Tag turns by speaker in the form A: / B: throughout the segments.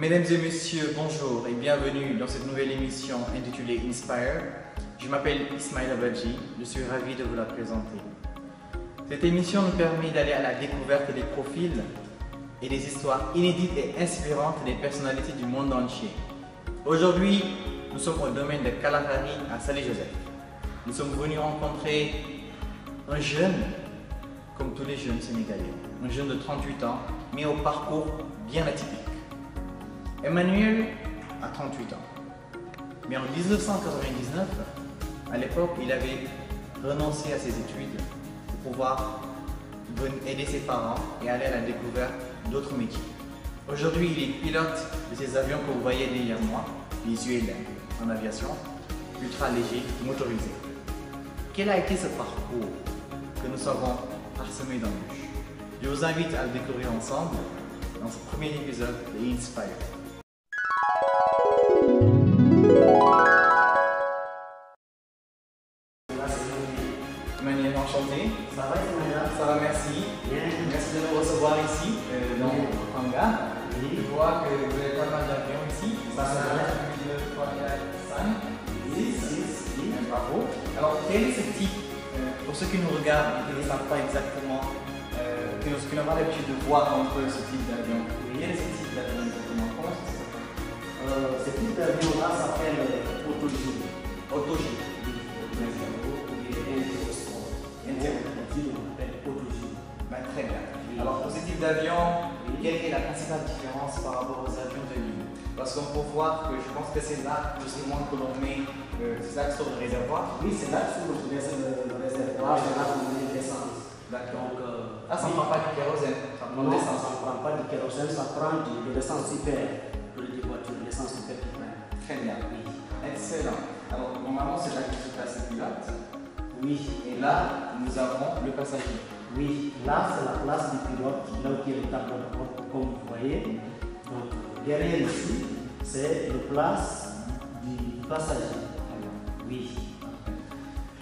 A: Mesdames et messieurs, bonjour et bienvenue dans cette nouvelle émission intitulée Inspire. Je m'appelle Ismail Abadji, je suis ravi de vous la présenter. Cette émission nous permet d'aller à la découverte des profils et des histoires inédites et inspirantes des personnalités du monde entier. Aujourd'hui, nous sommes au domaine de Kalahari à Salé-Joseph. Nous sommes venus rencontrer un jeune, comme tous les jeunes sénégalais, un jeune de 38 ans, mais au parcours bien atypique. Emmanuel a 38 ans, mais en 1999, à l'époque, il avait renoncé à ses études pour pouvoir aider ses parents et aller à la découverte d'autres métiers. Aujourd'hui, il est pilote de ces avions que vous voyez derrière moi, les ULM en aviation, ultra léger, motorisé. Quel a été ce parcours que nous avons parsemé d'embûches? Je vous invite à le découvrir ensemble dans ce premier épisode de Inspire. Emmanuel, enchanté.
B: Ça va, Ismaël?
A: Ça va, merci.
B: Bien.
A: Merci de nous recevoir ici, dans votre hangar. Je vois que vous avez pas mal d'avions ici. Ça se passe 1, 2, 3, 4, 5, 6. Bravo. Alors, quel est ce type, pour ceux qui nous regardent et qui ne savent pas exactement, qui n'ont pas l'habitude de voir entre eux ce type d'avion, quel est ce type d'avion exactement? Comment ça s'appelle?
B: Ce type d'avion-là s'appelle autogile.
A: Autogile. Très bien. Alors pour ce type d'avion, quelle est la principale différence par rapport aux avions de ligne? Parce qu'on peut voir que je pense que c'est là justement que l'on met ces axes sur le réservoir.
B: Oui, c'est là sur le réservoir, c'est là qu'on met l'essence.
A: D'accord. Ça ne prend pas du kérosène, ça prend de l'essence.
B: Ça ne prend pas du kérosène, ça prend de l'essence hyper pour les voitures, l'essence hyper qui prend.
A: Très bien. Excellent. Alors normalement c'est là que se place le pilote.
B: Oui.
A: Et là, nous avons le passager.
B: Oui, là c'est la place du pilote, là où il y a le tableau de bord, comme vous voyez. Donc derrière ici, c'est la place du passager. Oui.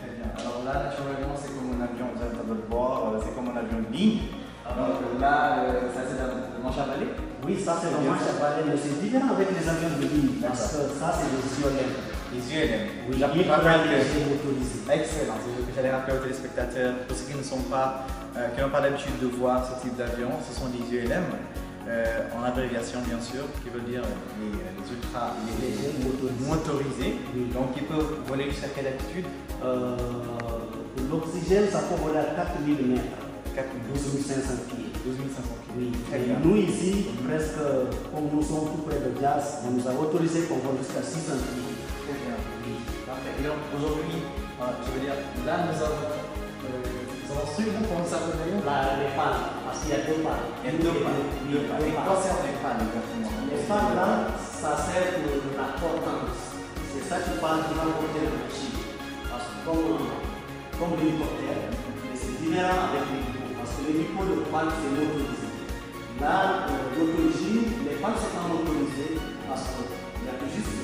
A: Très bien. Alors là, naturellement, c'est comme un avion, vous avez le tableau de bord, c'est comme un avion de ligne. Donc là, ça c'est le manche à balai.
B: Oui, ça c'est le manche à balai, mais c'est différent avec les avions de ligne, parce que ça c'est les ULM.
A: Les ULM.
B: Oui, il rappelle que motorisé.
A: Excellent. C'est ce que j'allais rappeler aux téléspectateurs. Pour ceux qui n'ont pas l'habitude de voir ce type d'avion, ce sont des ULM, en abréviation bien sûr, qui veut dire les ultra motorisés. Oui. Donc ils peuvent voler jusqu'à quelle altitude?
B: L'oxygène, ça peut voler à 4000 mètres.
A: 12
B: 500 pieds.
A: 12 500 pieds.
B: Oui.
A: Très bien.
B: Nous ici, presque, comme nous sommes tout près de Jazz, on nous a autorisé qu'on vole jusqu'à 600 pieds.
A: Très bien. Oui. Parfait. Et donc aujourd'hui, je veux dire, là nous avons su, comment ça s'appelle d'ailleurs?
B: Les pannes, parce qu'il y a deux pannes.
A: Il y a deux pannes. Et quoi servent les pannes exactement?
B: Les pannes là, ça sert pour la portance. C'est ça qui parle qui va porter la machine. Parce que comme l'hélicoptère, c'est différent avec l'hélico. Parce que l'hélico de panne c'est motorisé. Là, l'autogile, les pannes sont pas motorisées parce qu'il y a que juste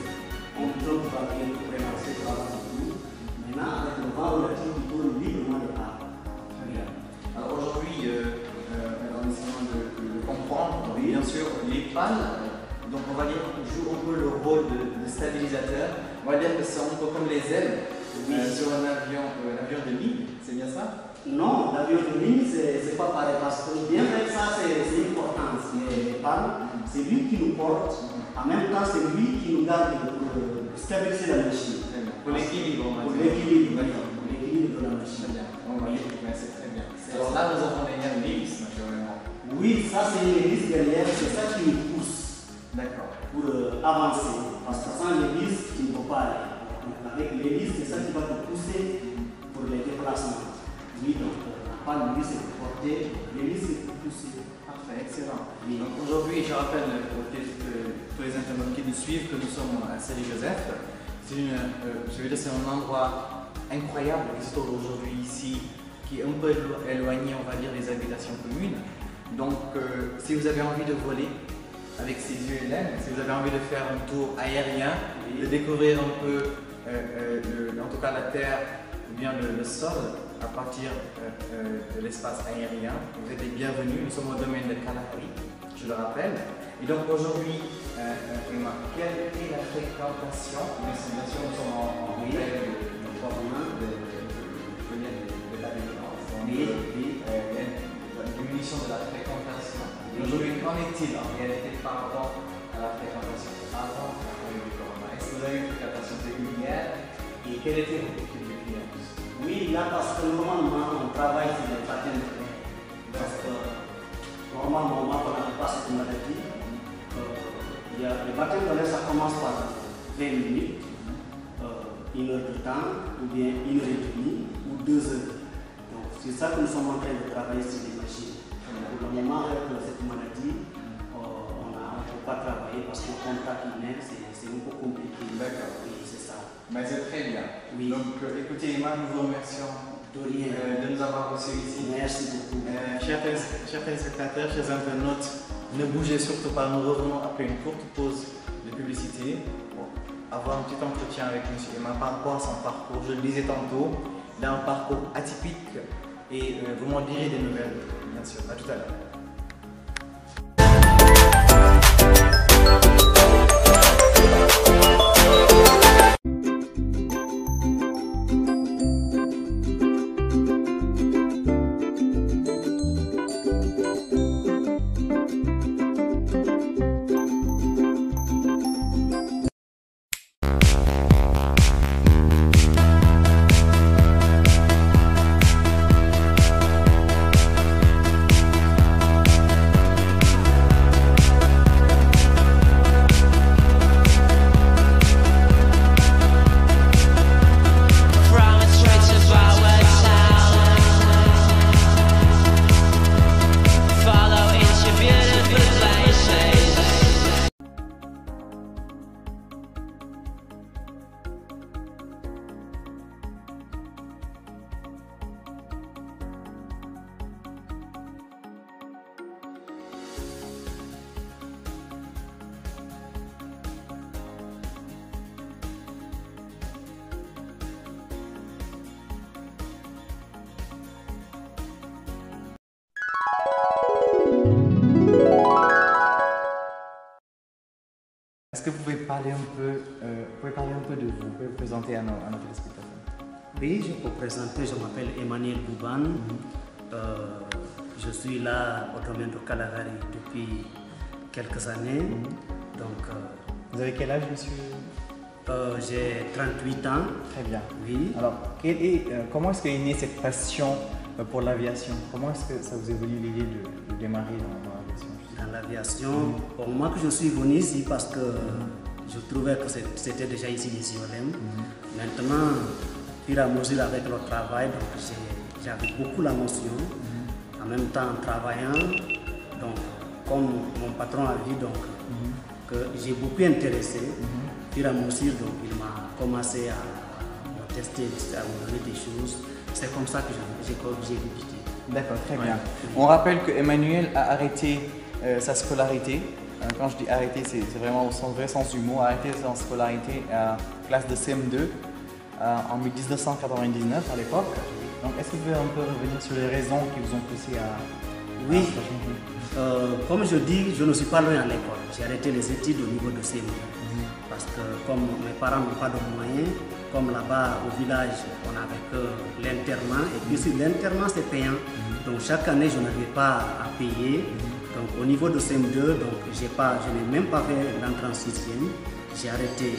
B: un pilote qui va bien prélancer pour avoir un tour. Maintenant, avec le vent relatif, il tourne librement les pannes.
A: Alors aujourd'hui, en essayant de comprendre, bien sûr, les pannes, donc on va dire, jouent un peu le rôle de stabilisateur. On va dire que c'est un peu comme les ailes sur un avion de ligne, c'est bien ça?
B: Non, l'avion de ligne, c'est pas pareil parce que bien avec ça, c'est important. Les pannes, c'est lui qui nous porte, en même temps, c'est lui qui nous garde pour stabiliser la machine.
A: Pour l'équilibre,
B: pour l'équilibre de la machine.
A: C'est très bien. Alors là, nous avons derrière l'hélice, naturellement.
B: Oui, ça c'est l'hélice derrière, c'est ça qui nous pousse.
A: D'accord.
B: Pour avancer. Parce que sans l'hélice, tu ne peux pas aller. Avec l'hélice, c'est ça qui va te pousser pour les déplacements. Oui, donc pas l'hélice c'est pour porter, l'hélice c'est pour pousser.
A: Parfait, excellent. Oui. Donc aujourd'hui, je rappelle pour tous les internautes qui nous suivent que nous sommes à Salé-Joseph. C'est un endroit incroyable qui se trouve aujourd'hui ici, qui est un peu éloigné, on va dire, des habitations communes. Donc, si vous avez envie de voler avec ces ULM, si vous avez envie de faire un tour aérien, de découvrir un peu, en tout cas la terre ou bien le sol à partir de l'espace aérien, vous êtes les bienvenus. Nous sommes au domaine de Kalahari. je le rappelle. Et donc aujourd'hui, Emma, quelle est la fréquentation? Bien sûr, nous sommes en réel de 3 mois de l'état d'évidence. Oui. Il y a une diminution de la fréquentation. Aujourd'hui, qu'en est-il en réalité par rapport à la fréquentation avant l'arrivée du corona? Est-ce que vous avez une fréquentation régulière et quel était votre type de clients?
B: Oui, là parce que normalement on travaille sur les patents. Parce que normalement on n'a pas cette maladie. Le baptême de l'air, ça commence par 20 minutes, 1 heure de temps, ou bien 1 heure et demie, ou 2 heures. Donc c'est ça que nous sommes en train de travailler sur les machines. Pour le moment, avec cette maladie, on ne peut pas travailler parce que le contact humain, c'est un peu compliqué.
A: D'accord.
B: Oui, c'est ça.
A: Mais c'est très bien.
B: Oui.
A: Donc écoutez Emma, nous vous remercions
B: De rien.
A: de nous avoir reçus ici.
B: Merci beaucoup.
A: Chers téléspectateurs, chers internautes, ne bougez surtout pas, nous revenons après une courte pause de publicité pour avoir un petit entretien avec M. Emma par rapport à son parcours. Je le disais tantôt, il a un parcours atypique et vous m'en direz des nouvelles, bien sûr. À tout à l'heure. Est-ce que vous pouvez parler un peu, de vous, vous pouvez vous présenter à nos téléspectateurs?
B: Oui, je peux présenter, je m'appelle Emmanuel Bouban. Je suis là au domaine de Kalahari depuis quelques années. Donc,
A: vous avez quel âge, monsieur?
B: J'ai 38 ans.
A: Très bien.
B: Oui.
A: Alors, comment est-ce qu'est née cette passion pour l'aviation? Comment est-ce que ça vous est venu l'idée de démarrer dans l'aviation?
B: Dans l'aviation, pour moi que je suis venu ici parce que je trouvais que c'était déjà ici les IOLM. Maintenant, fur et à mesure avec le travail, donc j'avais beaucoup la notion. En même temps, en travaillant, donc comme mon patron a vu donc que j'ai beaucoup intéressé, fur et à mesure, donc il m'a commencé à me tester, à me donner des choses. C'est comme ça que j'ai débuté.
A: D'accord, très bien. On rappelle que Emmanuel a arrêté sa scolarité. Quand je dis arrêter, c'est vraiment au vrai sens du mot. Arrêter sa scolarité à classe de CM2 en 1999 à l'époque. Donc, est-ce que vous pouvez un peu revenir sur les raisons qui vous ont poussé à...
B: Oui, comme je dis, je ne suis pas loin à l'école. J'ai arrêté les études au niveau de CM2. Parce que comme mes parents n'ont pas de moyens, comme là-bas au village, on n'avait que l'internat. Et puis si l'internat c'est payant, donc chaque année je n'avais pas à payer. Donc au niveau de CM2, donc je n'ai même pas fait l'entrée en 6e. J'ai arrêté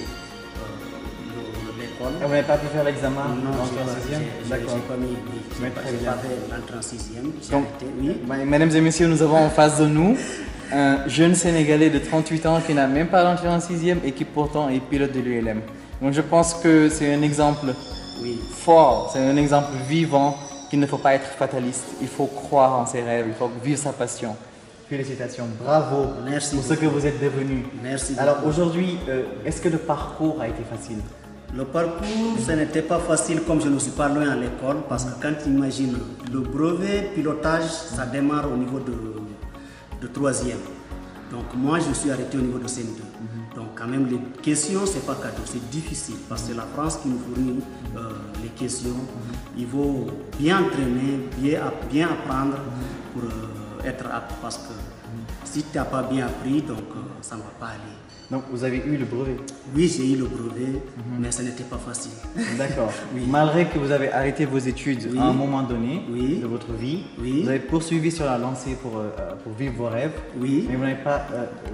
B: l'école.
A: Vous n'avez pas pu faire l'examen
B: d'entrée
A: en 6e? D'accord.
B: J'ai pas fait l'entrée en 6e. J'ai arrêté, oui.
A: Mesdames et messieurs, nous avons en face de nous un jeune Sénégalais de 38 ans qui n'a même pas l'entrée en 6e et qui pourtant est pilote de l'ULM. Donc je pense que c'est un exemple fort, c'est un exemple vivant qu'il ne faut pas être fataliste. Il faut croire en ses rêves, il faut vivre sa passion. Félicitations, bravo.
B: Merci
A: pour ce que vous êtes devenu.
B: Merci.
A: Alors aujourd'hui, est-ce que le parcours a été facile?
B: Le parcours, ce n'était pas facile comme je ne suis pas loin à l'école parce que quand tu imagines le brevet pilotage, ça démarre au niveau de 3e. Donc moi, je suis arrêté au niveau de CM2. Donc quand même, les questions, c'est pas cadeau, c'est difficile parce que c'est la France qui nous fournit les questions. Il faut bien entraîner, bien apprendre pour être apte parce que Si tu n'as pas bien appris, donc ça ne va pas aller.
A: Donc vous avez eu le brevet?
B: Oui, j'ai eu le brevet, mais ce n'était pas facile.
A: D'accord. Oui. Malgré que vous avez arrêté vos études à un moment donné de votre vie, vous avez poursuivi sur la lancée pour vivre vos rêves, mais vous n'avez pas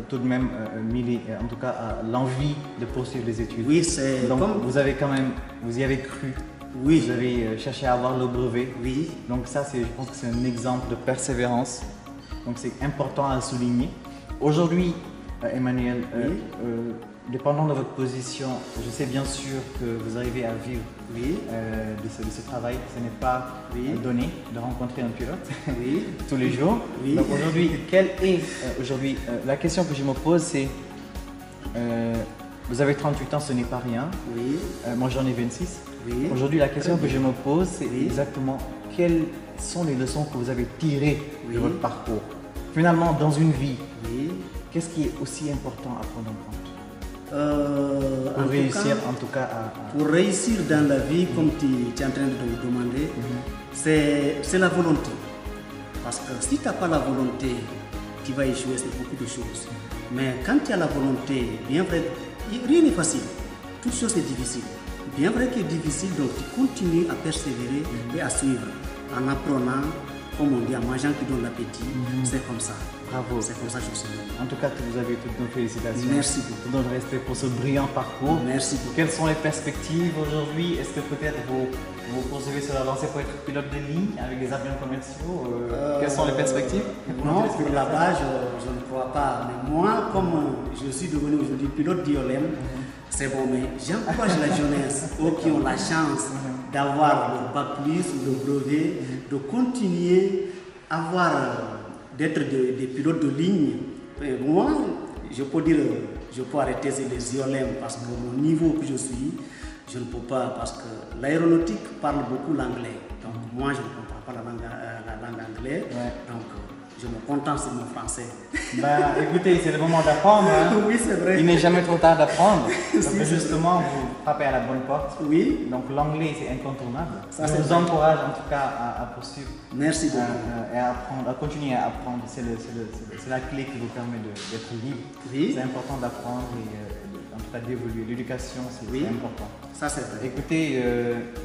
A: tout de même mis en tout cas l'envie de poursuivre les études.
B: Oui, c'est
A: donc
B: comme...
A: vous avez quand même, vous y avez cru.
B: Oui.
A: Vous avez cherché à avoir le brevet.
B: Oui.
A: Donc ça, je pense que c'est un exemple de persévérance. Donc c'est important à souligner. Aujourd'hui, Emmanuel, dépendant de votre position, je sais bien sûr que vous arrivez à vivre de ce travail. Ce n'est pas donné de rencontrer un pilote tous les jours. Donc aujourd'hui, quelle est la question que je me pose, c'est vous avez 38 ans, ce n'est pas rien. Moi j'en ai 26. Aujourd'hui, la question que je me pose, c'est exactement quelles sont les leçons que vous avez tirées de votre parcours. Finalement, dans une vie, qu'est-ce qui est aussi important à prendre en compte pour réussir en tout cas
B: Pour réussir dans la vie, comme tu es en train de me demander, c'est la volonté. Parce que si tu n'as pas la volonté, tu vas échouer sur beaucoup de choses. Mais quand tu as la volonté, bien vrai, rien n'est facile. Toute chose est difficile. Bien vrai qu'il est difficile, donc tu continues à persévérer et à suivre en apprenant, comme on dit, en mangeant qui donne l'appétit. C'est comme ça.
A: Bravo.
B: C'est comme ça que je suis.
A: En tout cas, vous avez toutes nos félicitations.
B: Merci beaucoup.
A: Tout notre respect pour ce brillant parcours.
B: Merci beaucoup.
A: Quelles sont les perspectives aujourd'hui? Est-ce que peut-être vous poursuivez sur la lancée pour être pilote de ligne avec des avions commerciaux? Quelles sont les perspectives?
B: Non, pour là-bas, je ne crois pas. Mais moi, comme je suis devenu aujourd'hui pilote d'IOLEM, c'est bon, mais j'encourage la jeunesse, eux qui ont la chance d'avoir le bac plus ou le brevet, de continuer à d'être des pilotes de ligne. Et moi, je peux dire, je peux arrêter les IOLEM parce que mon niveau que je suis, je ne peux pas, parce que l'aéronautique parle beaucoup l'anglais. Donc moi, je ne comprends pas la langue anglaise. Donc je me contente sur mon français.
A: Bah, écoutez, c'est le moment d'apprendre.
B: Oui, c'est vrai.
A: Il n'est jamais trop tard d'apprendre. Parce que justement, vous frappez à la bonne porte.
B: Oui.
A: Donc l'anglais, c'est incontournable.
B: Ça,
A: je vous encourage en tout cas à poursuivre.
B: Merci beaucoup.
A: Et à apprendre, à continuer à apprendre. C'est la clé qui vous permet d'être libre.
B: Oui.
A: C'est important d'apprendre et en tout cas d'évoluer. L'éducation, c'est important.
B: Ça, c'est vrai.
A: Écoutez,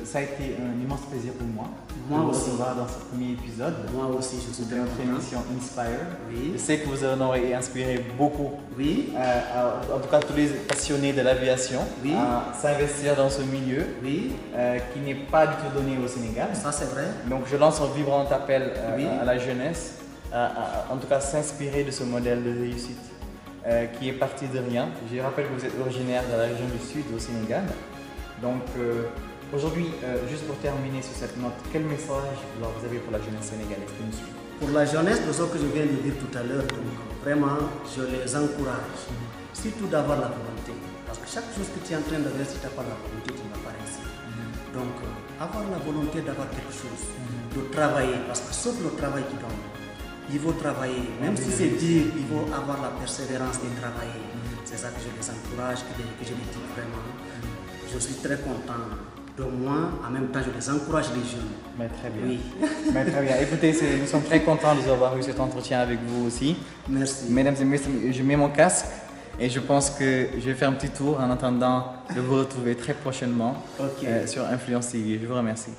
A: ça a été un immense plaisir pour moi.
B: Moi
A: de
B: aussi.
A: vous recevoir dans ce premier épisode.
B: Moi aussi, je suis
A: de notre émission Inspire.
B: Oui.
A: Je sais que vous en aurez inspiré beaucoup.
B: Oui.
A: En tout cas, tous les passionnés de l'aviation à s'investir dans ce milieu qui n'est pas du tout donné au Sénégal.
B: Ça, c'est vrai.
A: Donc, je lance un vibrant appel à la jeunesse, en tout cas, s'inspirer de ce modèle de réussite qui est parti de rien. Je rappelle que vous êtes originaire de la région du Sud au Sénégal. Donc, aujourd'hui, juste pour terminer sur cette note, quel message vous avez pour la jeunesse sénégalaise qui nous suit?
B: Pour la jeunesse, de ce que je viens de dire tout à l'heure, vraiment, je les encourage. Surtout d'avoir la volonté. Parce que chaque chose que tu es en train de faire, si tu n'as pas la volonté, tu ne vas pas réussir. Donc, avoir la volonté d'avoir quelque chose, de travailler, parce que sauf le travail qui donne, il faut travailler. Même si c'est dur, il faut avoir la persévérance et travailler. C'est ça que je les encourage, que je les dis vraiment. Je suis très content de moi, en même temps je les encourage les jeunes.
A: Mais très bien.
B: Oui.
A: Mais très bien. Écoutez, nous sommes très contents de vous avoir eu cet entretien avec vous aussi.
B: Merci.
A: Mesdames et messieurs, je mets mon casque et je pense que je vais faire un petit tour en attendant de vous retrouver très prochainement sur Influence TV. Je vous remercie.